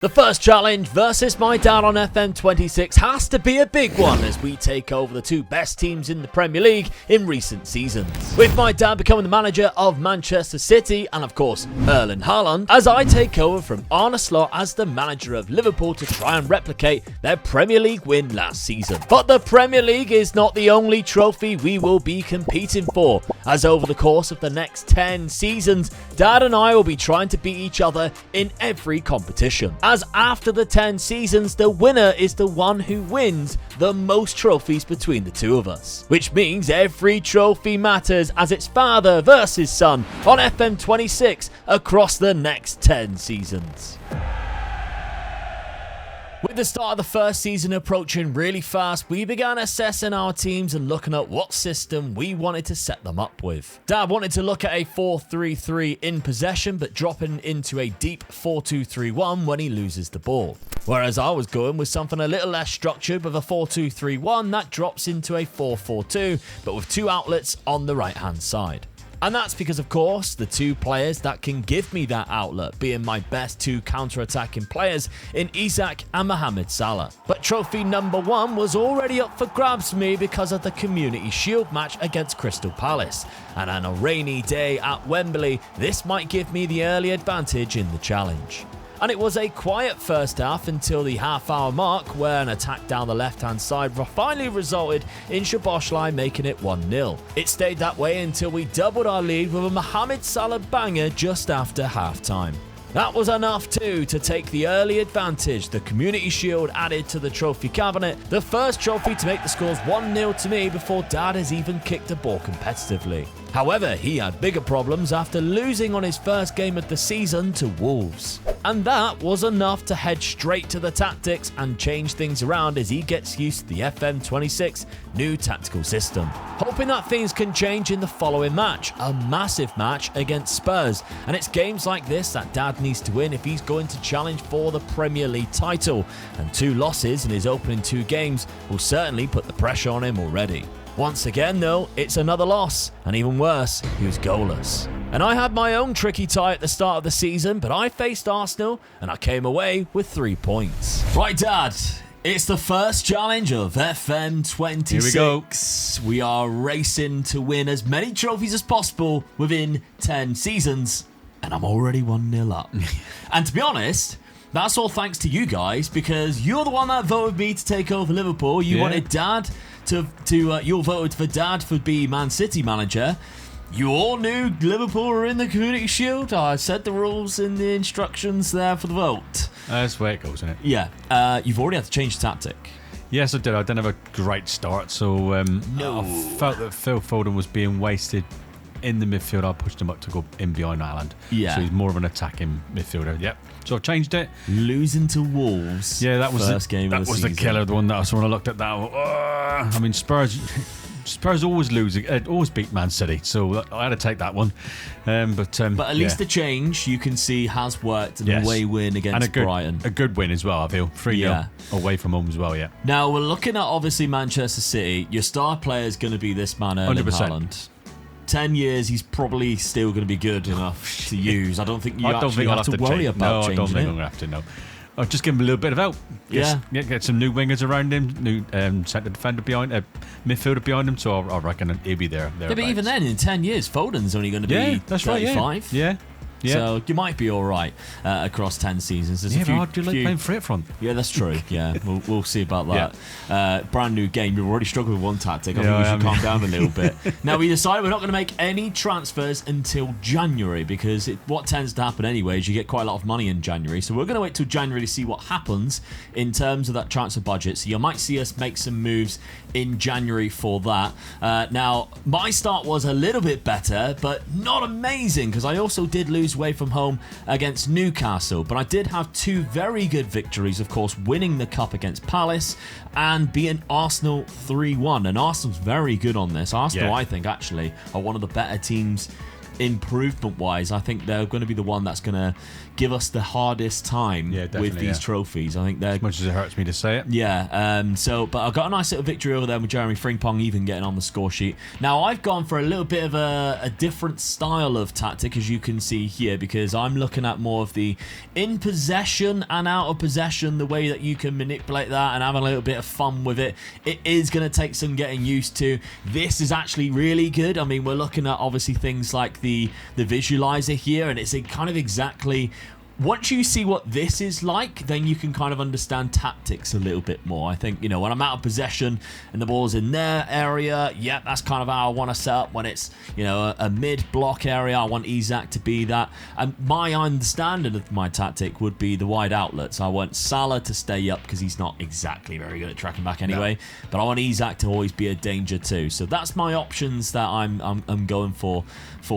The first challenge versus my dad on FM26 has to be a big one as we take over the two best teams in the Premier League in recent seasons. With my dad becoming the manager of Manchester City and of course Erling Haaland, as I take over from Arne Slot as the manager of Liverpool to try and replicate their Premier League win last season. But the Premier League is not the only trophy we will be competing for, as over the course of the next 10 seasons, Dad and I will be trying to beat each other in every competition. As after the 10 seasons, the winner is the one who wins the most trophies between the two of us. Which means every trophy matters, as it's father versus son on FM26 across the next 10 seasons. With the start of the first season approaching really fast, we began assessing our teams and looking at what system we wanted to set them up with. Dad wanted to look at a 4-3-3 in possession, but dropping into a deep 4-2-3-1 when he loses the ball. Whereas I was going with something a little less structured with a 4-2-3-1 that drops into a 4-4-2, but with two outlets on the right-hand side. And that's because, of course, the two players that can give me that outlet being my best two counter-attacking players in Isak and Mohamed Salah. But trophy number one was already up for grabs for me because of the Community Shield match against Crystal Palace. And on a rainy day at Wembley, this might give me the early advantage in the challenge. And it was a quiet first half until the half-hour mark, where an attack down the left-hand side finally resulted in Szoboszlai making it 1-0. It stayed that way until we doubled our lead with a Mohamed Salah banger just after half-time. That was enough too to take the early advantage. The Community Shield added to the trophy cabinet, the first trophy to make the scores 1-0 to me before Dad has even kicked the ball competitively. However, he had bigger problems after losing on his first game of the season to Wolves. And that was enough to head straight to the tactics and change things around as he gets used to the FM26 new tactical system. Hoping that things can change in the following match, a massive match against Spurs. And it's games like this that Dad needs to win if he's going to challenge for the Premier League title. And 2 losses in his opening 2 games will certainly put the pressure on him already. Once again though, it's another loss, and even worse, he was goalless. And I had my own tricky tie at the start of the season, but I faced Arsenal and I came away with 3 points. Right, Dad, it's the first challenge of FM26. Here we go. We are racing to win as many trophies as possible within 10 seasons, and I'm already 1-0 up. And to be honest, that's all thanks to you guys, because you're the one that voted me to take over Liverpool. You wanted Dad you voted for Dad to be Man City manager. You all knew Liverpool were in the Community Shield. I said the rules in the instructions there for the vote. That's the way it goes, isn't it? Yeah. You've already had to change the tactic. Yes, I did. I didn't have a great start, so No. I felt that Phil Foden was being wasted in the midfield. I pushed him up to go in behind Haaland. Yeah. So he's more of an attacking midfielder. Yep. So I've changed it. Losing to Wolves. Yeah, that was first game of the season. That was the killer, the one that I saw when I looked at that. I mean, Spurs always always beat Man City, so I had to take that one. But at least the change you can see has worked, an away win against Brighton. A good win as well, I feel. 3-0 away from home as well, yeah. Now, we're looking at obviously Manchester City. Your star player is going to be this man, Erling Haaland. 10 years, he's probably still going to be good enough to use. I don't think you have to worry about changing it. I don't think I'm going to have to, no. I'll just give him a little bit of help. Get some new wingers around him, new centre defender behind, midfielder behind him, so I reckon he'll be there. Yeah, but even then, in 10 years, Foden's only going to be 35. Yeah. So you might be all right across 10 seasons. There's but I'd like playing free up front. Yeah, that's true. Yeah, we'll see about that. Brand new game. We've already struggled with one tactic. I think we should calm down a little bit. Now, we decided we're not going to make any transfers until January, because what tends to happen anyway is you get quite a lot of money in January. So we're going to wait till January to see what happens in terms of that transfer budget. So you might see us make some moves in January for that. Now, my start was a little bit better, but not amazing, because I also did lose away from home against Newcastle, but I did have 2 very good victories, of course, winning the cup against Palace and beating Arsenal 3-1. And Arsenal's very good on this. Arsenal, I think, actually are one of the better teams improvement-wise, I think they're going to be the one that's going to give us the hardest time with these trophies. I think they're... As much as it hurts me to say it. Yeah, but I got a nice little victory over there with Jeremy Frimpong even getting on the score sheet. Now, I've gone for a little bit of a different style of tactic, as you can see here, because I'm looking at more of the in possession and out of possession, the way that you can manipulate that and have a little bit of fun with it. It is going to take some getting used to. This is actually really good. I mean, we're looking at obviously things like the visualizer here, and it's kind of exactly... Once you see what this is like, then you can kind of understand tactics a little bit more. I think, when I'm out of possession and the ball's in their area, that's kind of how I want to set up. When it's, a mid-block area, I want Isak to be that. And my understanding of my tactic would be the wide outlets. I want Salah to stay up because he's not exactly very good at tracking back anyway. No. But I want Isak to always be a danger too. So that's my options that I'm going for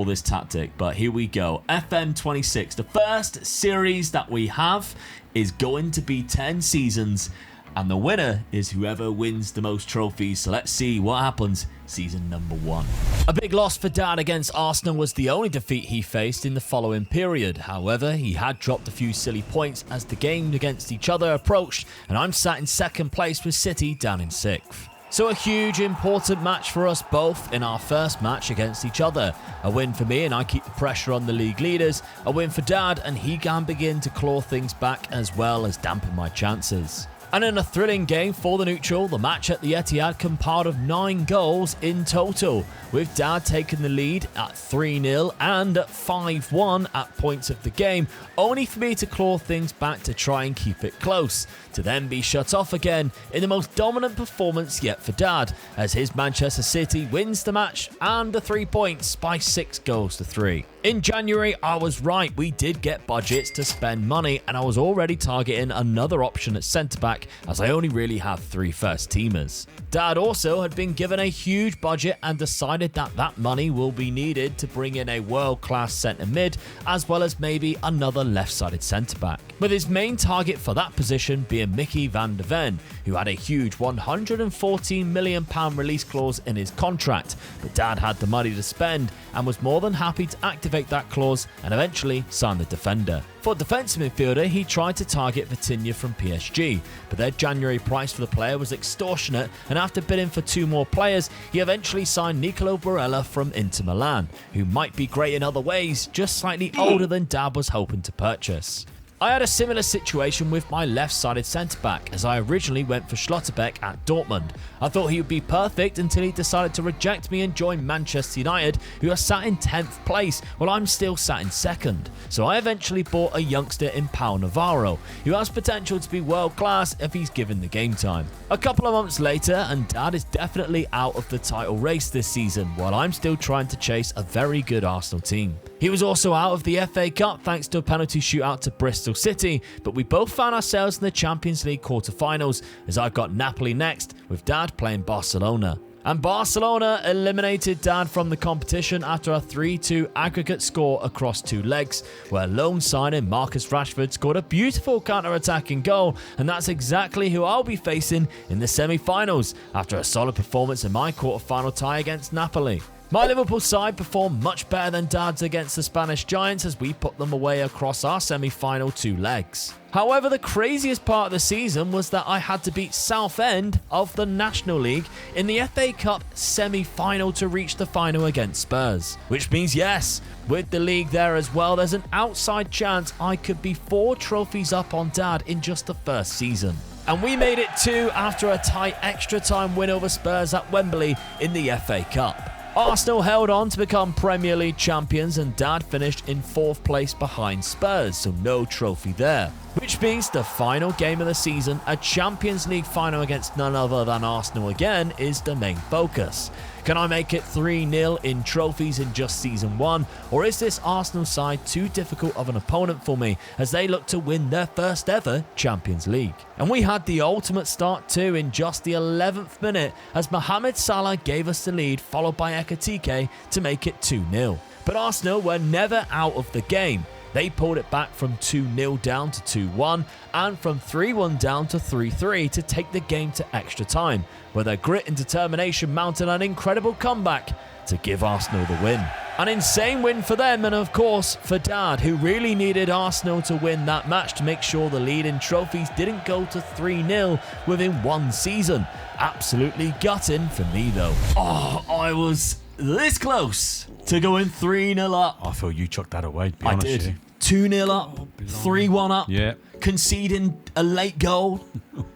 this tactic. But here we go. FM26, the first series that we have is going to be 10 seasons, and the winner is whoever wins the most trophies. So let's see what happens season number 1. A big loss for Dad against Arsenal was the only defeat he faced in the following period. However, he had dropped a few silly points as the game against each other approached, and I'm sat in second place with City down in 6th. So a huge important match for us both in our first match against each other. A win for me and I keep the pressure on the league leaders. A win for Dad and he can begin to claw things back as well as dampen my chances. And in a thrilling game for the neutral, the match at the Etihad compiled of 9 goals in total, with Dad taking the lead at 3-0 and at 5-1 at points of the game, only for me to claw things back to try and keep it close, to then be shut off again in the most dominant performance yet for Dad, as his Manchester City wins the match and the 3 points by 6 goals to 3. In January, I was right, we did get budgets to spend money, and I was already targeting another option at centre-back, as I only really have 3 first-teamers. Dad also had been given a huge budget and decided that money will be needed to bring in a world-class centre-mid, as well as maybe another left-sided centre-back, with his main target for that position being Mickey van der Ven, who had a huge £114 million release clause in his contract, but Dad had the money to spend and was more than happy to activate that clause and eventually sign the defender. For defensive midfielder, he tried to target Vitinha from PSG, but their January price for the player was extortionate, and after bidding for 2 more players, he eventually signed Nicolo Barella from Inter Milan, who might be great in other ways, just slightly older than Dad was hoping to purchase. I had a similar situation with my left-sided centre-back, as I originally went for Schlotterbeck at Dortmund. I thought he would be perfect until he decided to reject me and join Manchester United, who are sat in 10th place, while I'm still sat in 2nd. So I eventually bought a youngster in Pau Navarro, who has potential to be world-class if he's given the game time. A couple of months later, and Dad is definitely out of the title race this season, while I'm still trying to chase a very good Arsenal team. He was also out of the FA Cup thanks to a penalty shootout to Bristol City, but we both found ourselves in the Champions League quarter-finals, as I've got Napoli next, with Dad playing Barcelona. And Barcelona eliminated Dad from the competition after a 3-2 aggregate score across 2 legs, where lone signing Marcus Rashford scored a beautiful counter-attacking goal, and that's exactly who I'll be facing in the semi-finals, after a solid performance in my quarter-final tie against Napoli. My Liverpool side performed much better than Dad's against the Spanish Giants as we put them away across our semi-final 2 legs. However, the craziest part of the season was that I had to beat Southend of the National League in the FA Cup semi-final to reach the final against Spurs. Which means yes, with the league there as well, there's an outside chance I could be 4 trophies up on Dad in just the first season. And we made it 2 after a tight extra time win over Spurs at Wembley in the FA Cup. Arsenal held on to become Premier League champions, and Dad finished in 4th place behind Spurs, so no trophy there. Which means the final game of the season, a Champions League final against none other than Arsenal again, is the main focus. Can I make it 3-0 in trophies in just season 1, or is this Arsenal side too difficult of an opponent for me as they look to win their first ever Champions League? And we had the ultimate start too in just the 11th minute as Mohamed Salah gave us the lead, followed by Ekitike to make it 2-0. But Arsenal were never out of the game. They pulled it back from 2-0 down to 2-1 and from 3-1 down to 3-3 to take the game to extra time, where their grit and determination mounted an incredible comeback to give Arsenal the win. An insane win for them, and of course for Dad, who really needed Arsenal to win that match to make sure the lead in trophies didn't go to 3-0 within one season. Absolutely gutting for me though. Oh, I was this close to going 3-0 up. I thought you chucked that away, to be I honest with did. you. 2-0 up, 3-1 up, Yeah. conceding a late goal.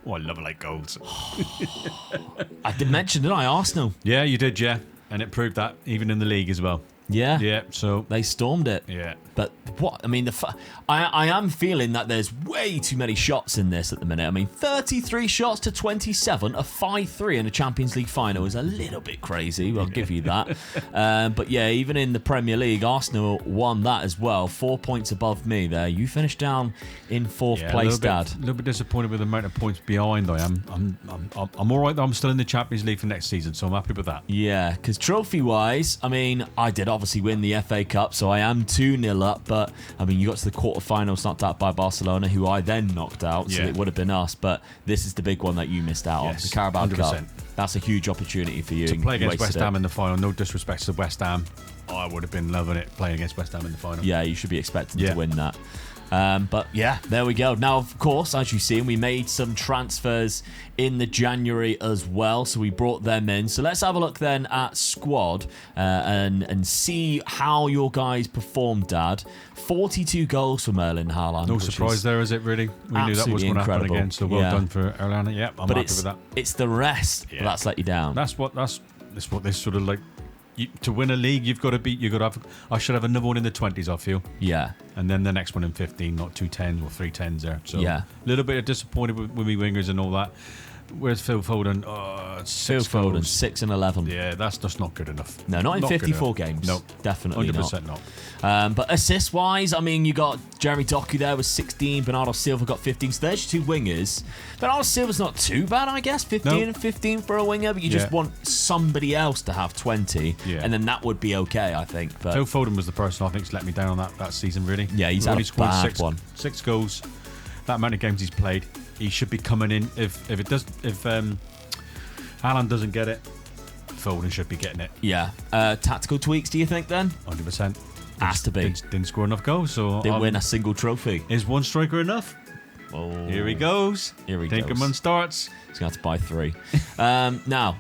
Oh, I love late goals. I did mention, didn't I, Arsenal? Yeah, you did, yeah. And it proved that even in the league as well. Yeah. Yeah, so... They stormed it. Yeah. But what, I mean, I am feeling that there's way too many shots in this at the minute. I mean, 33 shots to 27, a 5-3 in a Champions League final is a little bit crazy. I'll give you that. But yeah, even in the Premier League, Arsenal won that as well. 4 points above me there. You finished down in fourth place, Dad. A little bit disappointed with the amount of points behind I am. I'm all right that I'm still in the Champions League for next season, so I'm happy with that. Yeah, because trophy-wise, I mean, I did obviously win the FA Cup, so I am 2-0 up, but I mean, you got to the quarterfinals knocked out by Barcelona, who I then knocked out, so it would have been us, but this is the big one that you missed out on, the Carabao 100%. Cup. That's a huge opportunity for you. To play against West Ham in the final, no disrespect to West Ham, I would have been loving it playing against West Ham in the final. Yeah, you should be expecting to win that. But yeah, there we go. Now, of course, as you've seen, we made some transfers in the January as well, so we brought them in. So let's have a look then at squad and see how your guys performed, Dad. 42 goals from Erling Haaland. No surprise there, is it, really? We knew that was going to happen again, so well done for Erling. Yeah, I'm happy with that. It's the rest that's let you down. That's what this sort of like... to win a league, you've got to have. I should have another one in the 20s, I feel. Yeah. And then the next one in 15, not 2 10s or 3 10s there. So yeah, a little bit disappointed with me wingers and all that. Where's Phil Foden? Phil Foden, 6 and 11. Yeah, that's just not good enough. No, not in 54 games. No, definitely 100% not. Not. But assist-wise, I mean, you got Jeremy Doku there with 16. Bernardo Silva got 15. So there's your two wingers. Bernardo Silva's not too bad, I guess. 15 and 15 for a winger, but you just want somebody else to have 20, and then that would be okay, I think. But Phil Foden was the person I think's let me down on that season, really. Yeah, he's had a bad one. 6 goals. That amount of games he's played, he should be coming in. If Haaland doesn't get it, Foden should be getting it. Yeah. Tactical tweaks, do you think then? 100%. Has to be. Didn't score enough goals, so didn't win a single trophy. Is one striker enough? Oh, here he goes. Tinkerman starts. He's going to have to buy 3. Now,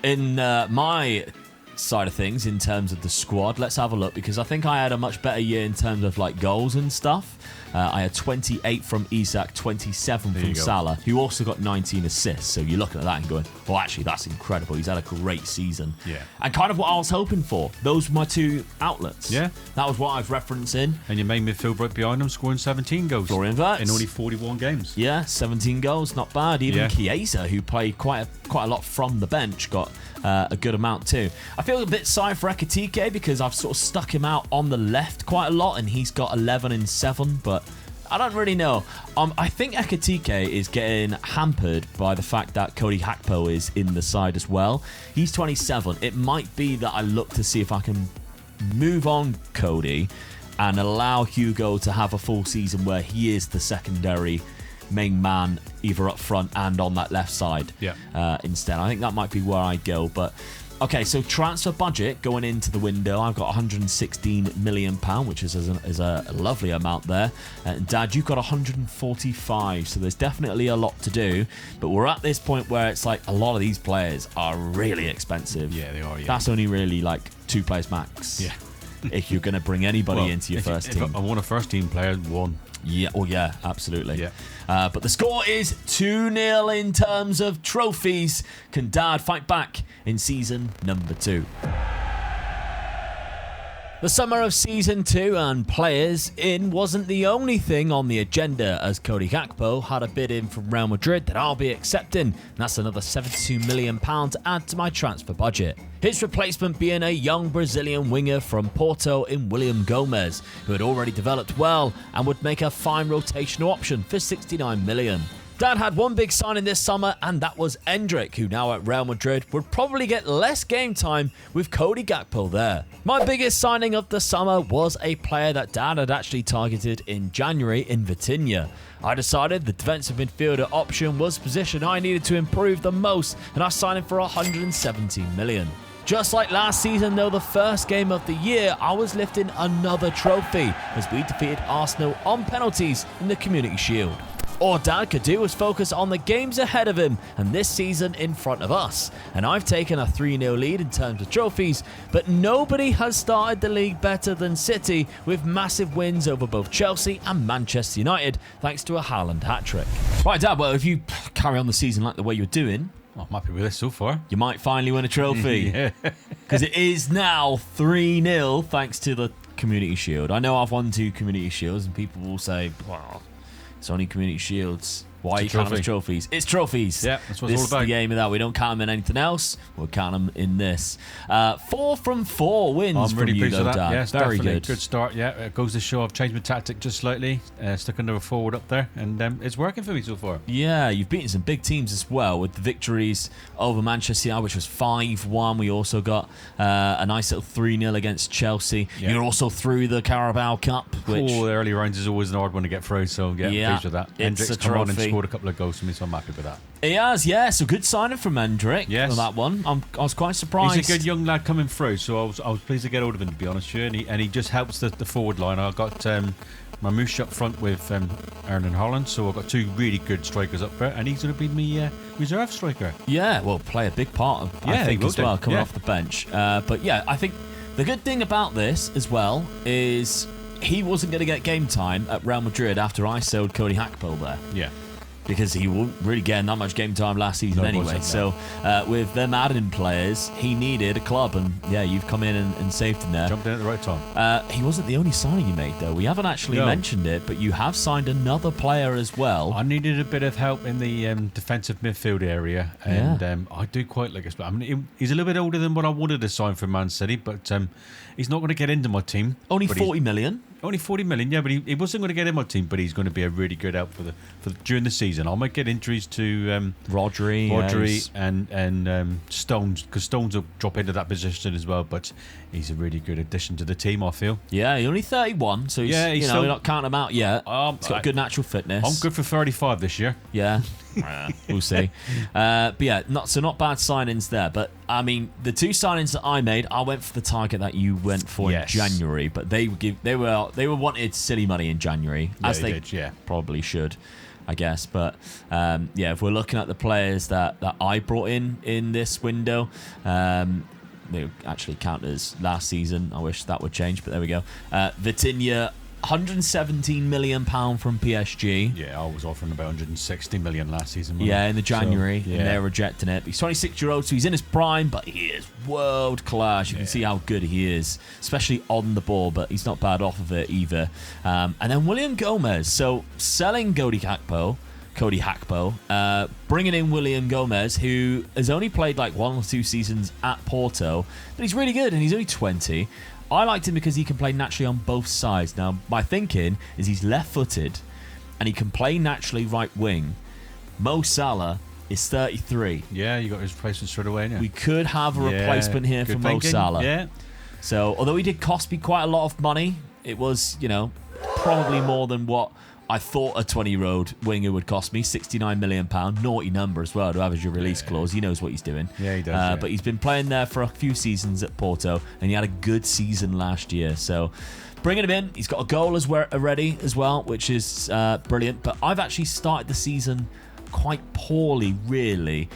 in my side of things, in terms of the squad, let's have a look, because I think I had a much better year in terms of like goals and stuff. I had 28 from Isak, 27 from Salah, who also got 19 assists. So you're looking at that and going, well, actually, that's incredible. He's had a great season. Yeah. And kind of what I was hoping for. Those were my 2 outlets. Yeah. That was what I was referencing. And your main midfield right behind him, scoring 17 goals. Florian Wirtz. In only 41 games. Yeah, 17 goals, not bad. Even Chiesa, who played quite a lot from the bench, got a good amount too. I feel a bit sorry for Ekitike because I've sort of stuck him out on the left quite a lot, and he's got 11 and 7, but I don't really know. I think Ekitike is getting hampered by the fact that Cody Gakpo is in the side as well. He's 27. It might be that I look to see if I can move on Cody and allow Hugo to have a full season where he is the secondary main man, either up front and on that left side instead. I think that might be where I go. But okay, so transfer budget going into the window, I've got 116 million pound, which is a lovely amount there. And Dad, you've got 145, so there's definitely a lot to do. But we're at this point where it's like a lot of these players are really expensive. Yeah, they are. Yeah. That's only really like 2 players max. Yeah. If you're going to bring anybody into your first team. I want a first team player, 1. Yeah, oh yeah, absolutely. Yeah. But the score is 2-0 in terms of trophies. Can Dad fight back in season number 2? The summer of season 2 and players in wasn't the only thing on the agenda, as Cody Gakpo had a bid in from Real Madrid that I'll be accepting. And that's another £72 million to add to my transfer budget. His replacement being a young Brazilian winger from Porto in William Gomez, who had already developed well and would make a fine rotational option for £69 million. Dad had one big signing this summer, and that was Endrick, who now at Real Madrid would probably get less game time with Cody Gakpo there. My biggest signing of the summer was a player that Dad had actually targeted in January in Vitinha. I decided the defensive midfielder option was the position I needed to improve the most, and I signed him for 117 million. Just like last season, though, the first game of the year, I was lifting another trophy as we defeated Arsenal on penalties in the Community Shield. All Dad could do was focus on the games ahead of him and this season in front of us. And I've taken a 3-0 lead in terms of trophies, but nobody has started the league better than City with massive wins over both Chelsea and Manchester United thanks to a Haaland hat-trick. Right, Dad, well, if you carry on the season like the way you're doing, I'm happy with this so far. You might finally win a trophy. Yeah. Because it is now 3-0 thanks to the Community Shield. I know I've won 2 Community Shields and people will say, well, it's only Community Shields. Why are you counting them as trophies? It's trophies. Yeah, that's what this it's all about. This is the game of that. We don't count them in anything else. We'll count them in this. 4 from 4 wins I'm really from you, pleased though, with that. Dad. Yes, very definitely. good. Good start. Yeah, it goes to show I've changed my tactic just slightly. Stuck another forward up there, and it's working for me so far. Yeah, you've beaten some big teams as well with the victories over Manchester United, which was 5-1. We also got a nice little 3-0 against Chelsea. Yeah. You're also through the Carabao Cup. Which, the early rounds is always an hard one to get through, so yeah, pleased with that. Hendrick's come on and scored a couple of goals for me, so I'm happy with that. He has, yeah. So good signing from Hendrick yes. for that one. I was quite surprised. He's a good young lad coming through, so I was pleased to get hold of him, to be honest with you. And he just helps the forward line. I got my Moose up front with Erling Haaland, so I've got 2 really good strikers up there, and he's going to be my reserve striker. Yeah, well, play a big part of, I think, as well, coming off the bench. But yeah, I think the good thing about this as well is he wasn't going to get game time at Real Madrid after I sold Cody Gakpo there. Yeah. Because he wasn't really getting that much game time last season anyway. So with them adding players, he needed a club. And yeah, you've come in and saved him there. Jumped in at the right time. He wasn't the only signing you made, though. We haven't actually mentioned it, but you have signed another player as well. I needed a bit of help in the defensive midfield area. And I do quite like it. I mean, he's a little bit older than what I wanted to sign for Man City, but he's not going to get into my team. Only 40 million. Only 40 million, yeah, but he wasn't going to get in my team, but he's going to be a really good help for during the season. I might get injuries to Rodri and Stones, because Stones will drop into that position as well, but he's a really good addition to the team, I feel. Yeah, he's only 31, so he's still, we're not counting him out yet. He's got good natural fitness. I'm good for 35 this year. Yeah. We'll see. But yeah, not bad signings there. But I mean, the 2 signings that I made, I went for the target that you went for in January, but they were wanted silly money in January, as they probably should, I guess. But if we're looking at the players that I brought in this window, they actually count as last season. I wish that would change, but there we go. Vitinha, £117 million from PSG. Yeah, I was offering about 160 million last season. Yeah, in the January, and they're rejecting it. He's 26-year-old, so he's in his prime, but he is world class. You can see how good he is, especially on the ball, but he's not bad off of it either. And then William Gomez. So selling Cody Gakpo, bringing in William Gomez, who has only played like 1 or 2 seasons at Porto, but he's really good, and he's only 20. I liked him because he can play naturally on both sides. Now, my thinking is he's left-footed and he can play naturally right wing. Mo Salah is 33. Yeah, you got his replacement straight away. Yeah. We could have a replacement here for Mo Salah. Yeah. So, although he did cost me quite a lot of money, it was, probably more than what I thought a 20-year-old winger would cost me. £69 million. Naughty number as well to have as your release clause. He knows what he's doing. Yeah, he does. But he's been playing there for a few seasons at Porto, and he had a good season last year. So bringing him in, he's got a goal already as well, which is brilliant. But I've actually started the season quite poorly, really.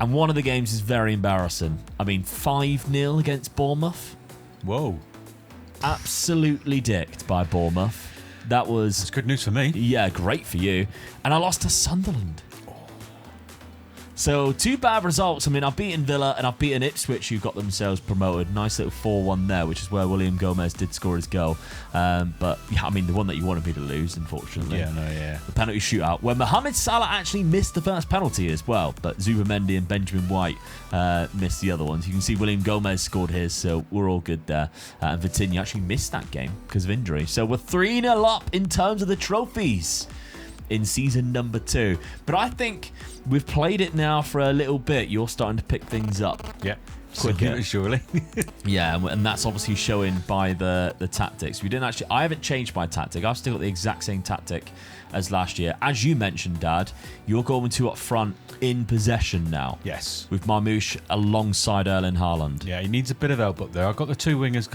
And one of the games is very embarrassing. I mean, 5-0 against Bournemouth. Whoa. Absolutely dicked by Bournemouth. That's good news for me. Yeah, great for you. And I lost to Sunderland. So 2 bad results. I mean, I've beaten Villa and I've beaten Ipswich, who got themselves promoted. Nice little 4-1 there, which is where William Gomez did score his goal. But yeah, I mean, the one that you wanted me to lose, unfortunately. The penalty shootout, where Mohamed Salah actually missed the first penalty as well, but Zubamendi and Benjamin White missed the other ones. You can see William Gomez scored his, so we're all good there. And Vitinha actually missed that game because of injury. So we're 3-0 up in terms of the trophies in season number 2. But I think we've played it now for a little bit. You're starting to pick things up. Yeah. quicker. Surely. Yeah, and that's obviously showing by the tactics. I haven't changed my tactic. I've still got the exact same tactic as last year. As you mentioned, Dad, you're going to up front in possession now. Yes. With Marmoush alongside Erling Haaland. Yeah, he needs a bit of help up there. I've got the two wingers,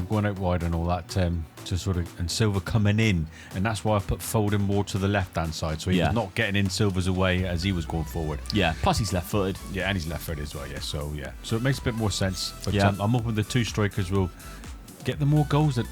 going out wide and all that, to sort of, and Silva coming in, and that's why I put Foden more to the left-hand side, so he was not getting in Silva's away as he was going forward. Yeah, plus he's left-footed. Yeah, and he's left-footed as well. Yeah, so it makes a bit more sense. But Yeah. I'm hoping the two strikers will get the more goals that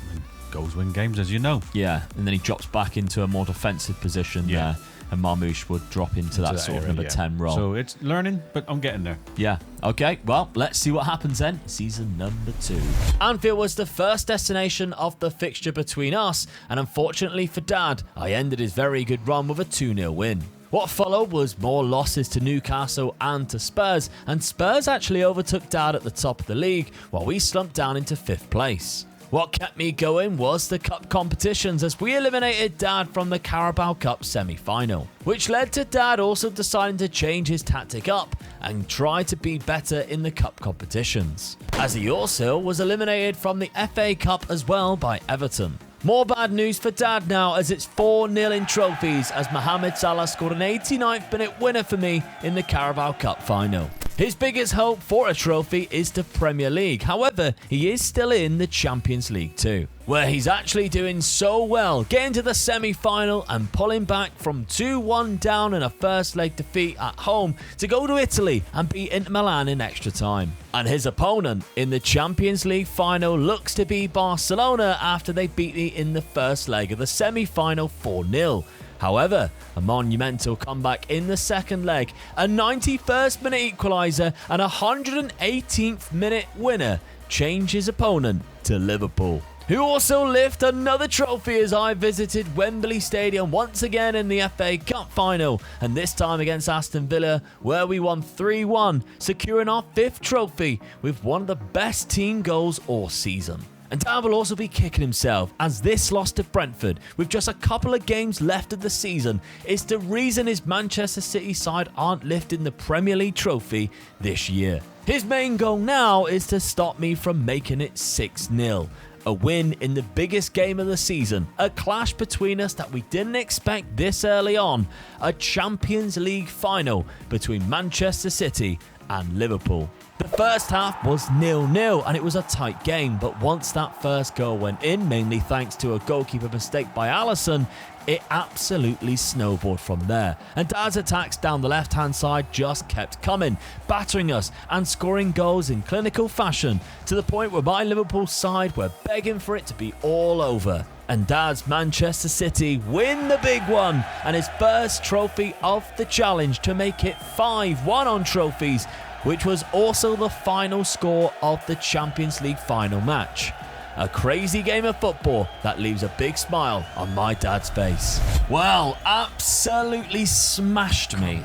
goals win games, as you know. Yeah, and then he drops back into a more defensive position there, and Marmoush would drop into that sort of area, number 10 role. So it's learning, but I'm getting there. Yeah. Okay, well, let's see what happens then. Season number 2. Anfield was the first destination of the fixture between us, and unfortunately for Dad, I ended his very good run with a 2-0 win. What followed was more losses to Newcastle and to Spurs, and Spurs actually overtook Dad at the top of the league, while we slumped down into 5th place. What kept me going was the cup competitions, as we eliminated Dad from the Carabao Cup semi-final, which led to Dad also deciding to change his tactic up and try to be better in the cup competitions, as he also was eliminated from the FA Cup as well by Everton. More bad news for Dad now, as it's 4-0 in trophies, as Mohamed Salah scored an 89th minute winner for me in the Carabao Cup final. His biggest hope for a trophy is the Premier League. However, he is still in the Champions League too, where he's actually doing so well, getting to the semi-final and pulling back from 2-1 down in a first leg defeat at home to go to Italy and beat Inter Milan in extra time. And his opponent in the Champions League final looks to be Barcelona after they beat me in the first leg of the semi-final 4-0. However, a monumental comeback in the second leg, a 91st minute equaliser and a 118th minute winner changed his opponent to Liverpool, who also lift another trophy as I visited Wembley Stadium once again in the FA Cup final, and this time against Aston Villa, where we won 3-1, securing our 5th trophy with one of the best team goals all season. And Dad will also be kicking himself, as this loss to Brentford, with just a couple of games left of the season, is the reason his Manchester City side aren't lifting the Premier League trophy this year. His main goal now is to stop me from making it 6-0. A win in the biggest game of the season, a clash between us that we didn't expect this early on, a Champions League final between Manchester City and Liverpool. The first half was 0-0 and it was a tight game, but once that first goal went in, mainly thanks to a goalkeeper mistake by Alisson, it absolutely snowballed from there. And Dad's attacks down the left-hand side just kept coming, battering us and scoring goals in clinical fashion, to the point where my Liverpool side were begging for it to be all over. And Dad's Manchester City win the big one and his first trophy of the challenge to make it 5-1 on trophies, which was also the final score of the Champions League final match. A crazy game of football that leaves a big smile on my dad's face. Well, absolutely smashed me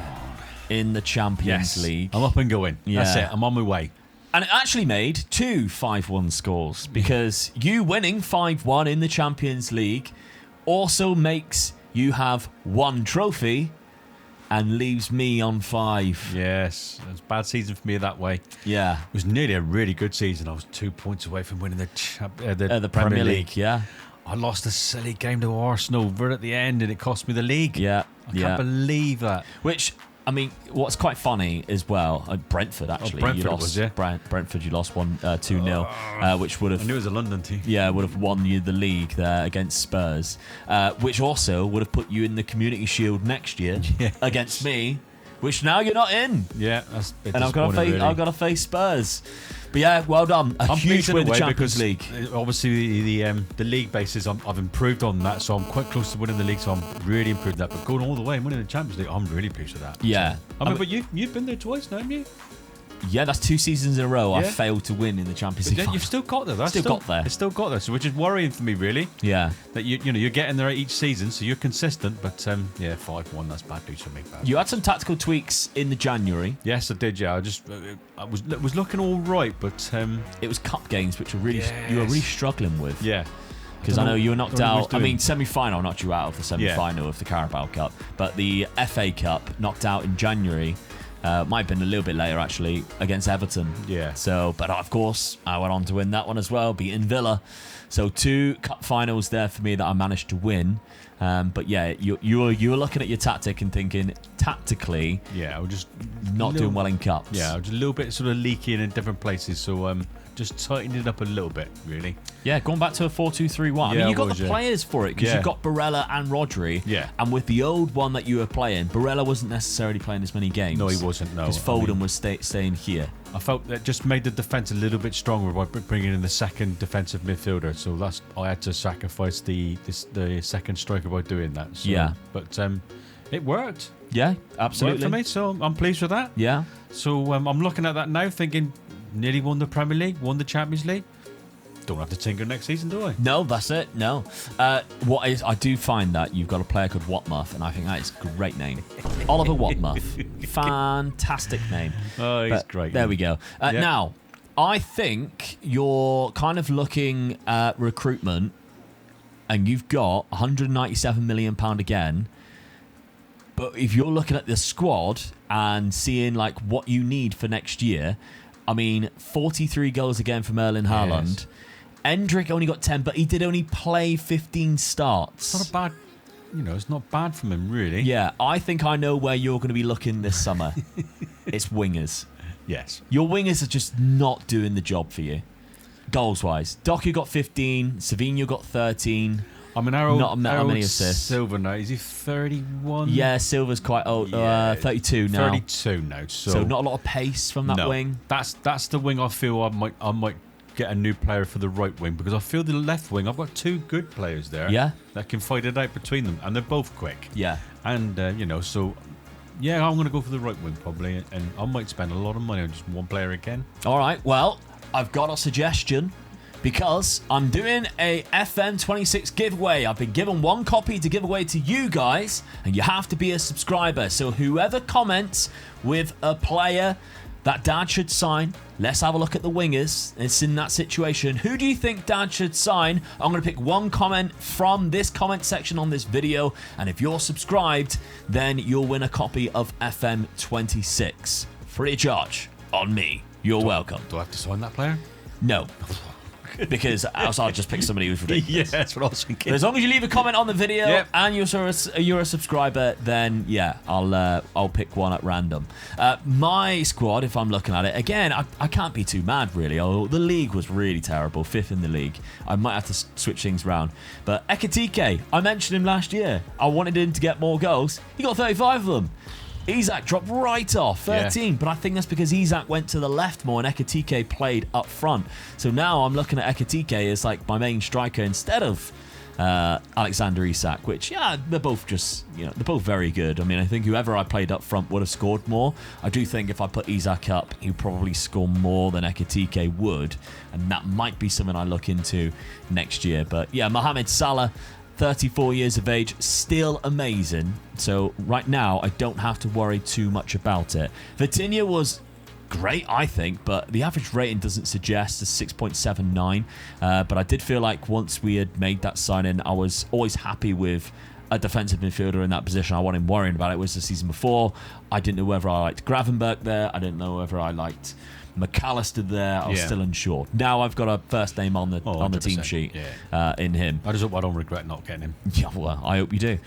in the Champions League. I'm up and going. Yeah. That's it. I'm on my way. And it actually made 2 5-1 scores, because you winning 5-1 in the Champions League also makes you have 1 trophy and leaves me on 5. Yes, it was a bad season for me that way. Yeah. It was nearly a really good season. I was 2 points away from winning the Premier League, yeah. I lost a silly game to Arsenal right at the end and it cost me the league. Yeah. I can't believe that. Which, I mean, what's quite funny as well, Brentford actually. Brentford you lost, was, yeah. Brentford, you lost 2-0, which would have... I knew it was a London team. Yeah, would have won you the league there against Spurs, which also would have put you in the Community Shield next year against me, which now you're not in. Yeah, that's a bit and I've got to face Spurs. But yeah, well done. I'm huge win the Champions League. Obviously, the league basis, I've improved on that, so I'm quite close to winning the league, so I'm really improved that. But going all the way and winning the Champions League, I'm really pleased with that. Yeah. So, I mean, but you've been there twice now, haven't you? Yeah, that's 2 seasons in a row I failed to win in the Champions League. You've still got there. It's still got there, so which is worrying for me, really. Yeah. That you're getting there each season, so you're consistent. But 5-1, that's bad news for me. You had some tactical tweaks in the January. Yes, I did. Yeah, I was looking all right, but it was cup games which were really you were really struggling with. Yeah. Because I know you were knocked out. I mean, semi-final knocked you out of the semi-final of the Carabao Cup, but the FA Cup knocked out in January. Might have been a little bit later, actually, against Everton. Yeah. So, but of course, I went on to win that one as well, beating Villa. So 2 cup finals there for me that I managed to win. But yeah, you were looking at your tactic and thinking, tactically, I was just not doing well in cups. Yeah, I was a little bit sort of leaky in different places, so just tightened it up a little bit, really. Yeah, going back to a 4-2-3-1. I mean, you got the players for it because you've got Barella and Rodri. Yeah. And with the old one that you were playing, Barella wasn't necessarily playing as many games. No, he wasn't, no. Because Foden was staying here. I felt that just made the defence a little bit stronger by bringing in the second defensive midfielder. So I had to sacrifice the second striker by doing that. So, yeah. But it worked. Yeah, absolutely. It worked for me, so I'm pleased with that. Yeah. So I'm looking at that now thinking, nearly won the Premier League, won the Champions League. Don't have to tinker next season, do I? No, that's it. No. I do find that you've got a player called Watmuff, and I think that is a great name. Oliver Watmuff. Fantastic name. Oh, he's great. There we go. Now, I think you're kind of looking at recruitment, and you've got £197 million again. But if you're looking at the squad and seeing like what you need for next year, I mean, 43 goals again from Erling Haaland. Yes. Endrick only got 10, but he did only play 15 starts. It's not a bad, it's not bad from him, really. Yeah, I think I know where you're going to be looking this summer. It's wingers. Yes. Your wingers are just not doing the job for you, goals-wise. Doku got 15, Savinho got 13. I mean, not many assists. Silva now, is he 31? Yeah, Silva's quite old. 32 now. 32 now. So not a lot of pace from that wing. That's the wing I feel I might get a new player for the right wing, because I feel the left wing, I've got 2 good players there. Yeah. That can fight it out between them, and they're both quick. Yeah. And so yeah, I'm going to go for the right wing probably, and I might spend a lot of money on just one player again. All right. Well, I've got a suggestion. Because I'm doing a FM26 giveaway. I've been given 1 copy to give away to you guys, and you have to be a subscriber. So whoever comments with a player that Dad should sign, let's have a look at the wingers. It's in that situation. Who do you think Dad should sign? I'm going to pick 1 comment from this comment section on this video, and if you're subscribed, then you'll win a copy of FM26. Free of charge. On me. You're welcome. Do I have to sign that player? No. Because else I'll just pick somebody who's ridiculous. Yeah, that's what I was thinking. But as long as you leave a comment on the video and you're a subscriber, then yeah, I'll pick one at random. My squad, if I'm looking at it again, I can't be too mad really. Oh, the league was really terrible, 5th in the league. I might have to switch things around. But Ekitike, I mentioned him last year. I wanted him to get more goals. He got 35 of them. Isak dropped right off, 13, but I think that's because Isak went to the left more and Ekitike played up front. So now I'm looking at Ekitike as like my main striker instead of Alexander Isak, which, they're both just, they're both very good. I mean, I think whoever I played up front would have scored more. I do think if I put Isak up, he'd probably score more than Ekitike would, and that might be something I look into next year. But yeah, Mohamed Salah, 34 years of age, still amazing. So right now, I don't have to worry too much about it. Vitinha was great, I think, but the average rating doesn't suggest a 6.79. But I did feel like once we had made that signing, I was always happy with a defensive midfielder in that position. I wasn't worrying about it. It was the season before. I didn't know whether I liked Gravenberch there. I didn't know whether I liked McAllister there. I was still unsure. Now I've got a first name on the team sheet in him. I just hope I don't regret not getting him. Yeah, well, I hope you do.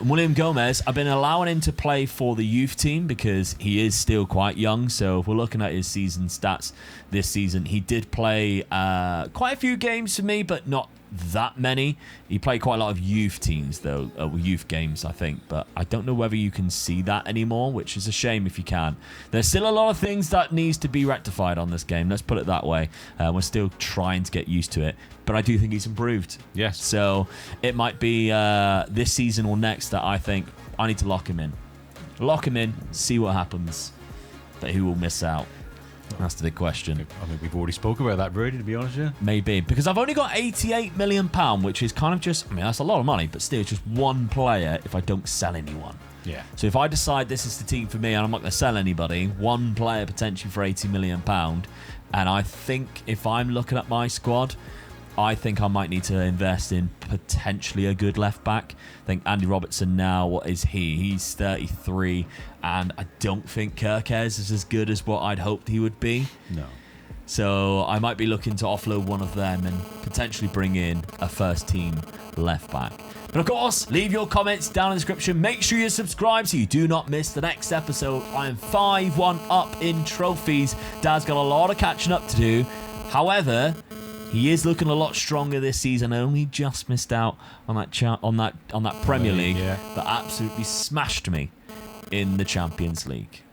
William Gomez, I've been allowing him to play for the youth team because he is still quite young. So if we're looking at his season stats this season, he did play quite a few games for me, but not that many. He played quite a lot of youth teams though, youth games I think, but I don't know whether you can see that anymore, which is a shame if you can. There's still a lot of things that needs to be rectified on this game, let's put it that way. We're still trying to get used to it, but I do think he's improved. Yes. So it might be this season or next that I think I need to lock him in. Lock him in, see what happens, but who will miss out? That's the big question. I mean, we've already spoke about that, Brady, to be honest with you. Maybe, because I've only got £88 million, which is kind of just, I mean, that's a lot of money, but still, it's just one player if I don't sell anyone. Yeah. So if I decide this is the team for me and I'm not going to sell anybody, one player potentially for £80 million, and I think if I'm looking at my squad, I think I might need to invest in potentially a good left back. I think Andy Robertson now, what is he? He's 33, and I don't think Kirkes is as good as what I'd hoped he would be. No. So I might be looking to offload one of them and potentially bring in a first team left back. But of course, leave your comments down in the description. Make sure you subscribe so you do not miss the next episode. I am 5-1 up in trophies. Dad's got a lot of catching up to do. However, he is looking a lot stronger this season. I only just missed out on that Premier League that absolutely smashed me in the Champions League.